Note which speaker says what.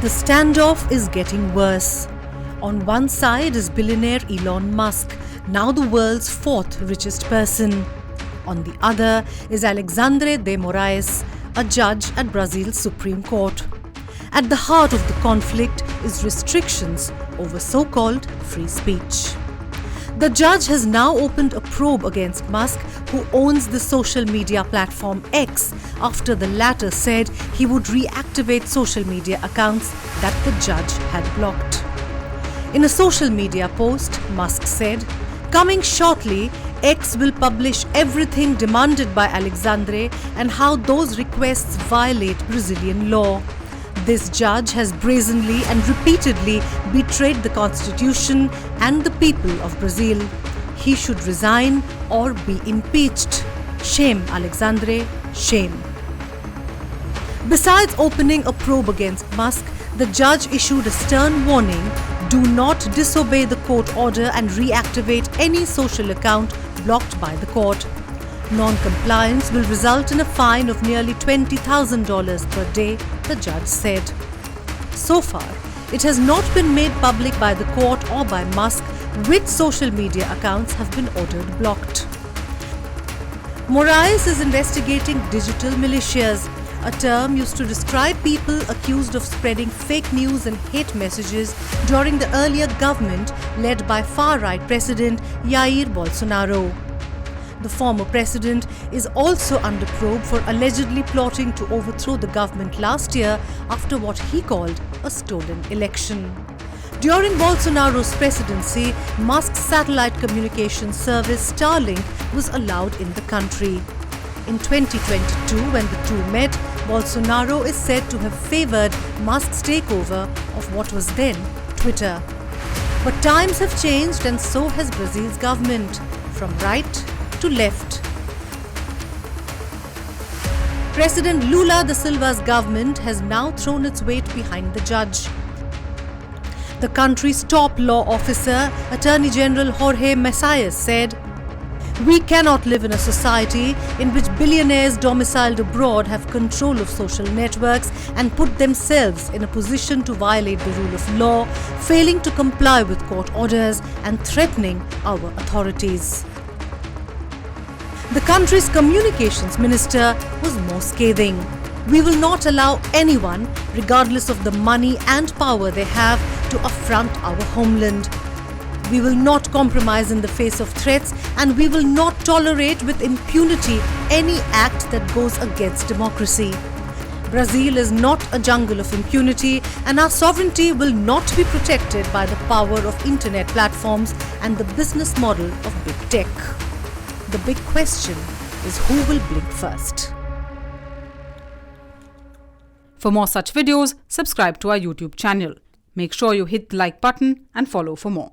Speaker 1: The standoff is getting worse. On one side is billionaire Elon Musk, now the world's fourth richest person. On the other is Alexandre de Moraes, a judge at Brazil's Supreme Court. At the heart of the conflict is restrictions over so-called free speech. The judge has now opened a probe against Musk, who owns the social media platform X, after the latter said he would reactivate social media accounts that the judge had blocked. In a social media post, Musk said, "Coming shortly, X will publish everything demanded by Alexandre and how those requests violate Brazilian law. This judge has brazenly and repeatedly betrayed the constitution and the people of Brazil. He should resign or be impeached. Shame, Alexandre, shame." Besides opening a probe against Musk, the judge issued a stern warning: do not disobey the court order and reactivate any social account blocked by the court. Non-compliance will result in a fine of nearly $20,000 per day, the judge said. So far, it has not been made public by the court or by Musk which social media accounts have been ordered blocked. Moraes is investigating digital militias, a term used to describe people accused of spreading fake news and hate messages during the earlier government led by far-right President Jair Bolsonaro. The former president is also under probe for allegedly plotting to overthrow the government last year after what he called a stolen election. During Bolsonaro's presidency, Musk's satellite communication service Starlink was allowed in the country. In 2022, when the two met, Bolsonaro is said to have favored Musk's takeover of what was then Twitter. But times have changed, and so has Brazil's government, from right to left. President Lula da Silva's government has now thrown its weight behind the judge. The country's top law officer, Attorney General Jorge Messias, said, "We cannot live in a society in which billionaires domiciled abroad have control of social networks and put themselves in a position to violate the rule of law, failing to comply with court orders and threatening our authorities." The country's communications minister was more scathing. "We will not allow anyone, regardless of the money and power they have, to affront our homeland. We will not compromise in the face of threats, and we will not tolerate with impunity any act that goes against democracy. Brazil is not a jungle of impunity, and our sovereignty will not be protected by the power of internet platforms and the business model of big tech." The big question is, who will blink first?
Speaker 2: For more such videos, subscribe to our YouTube channel. Make sure you hit the like button and follow for more.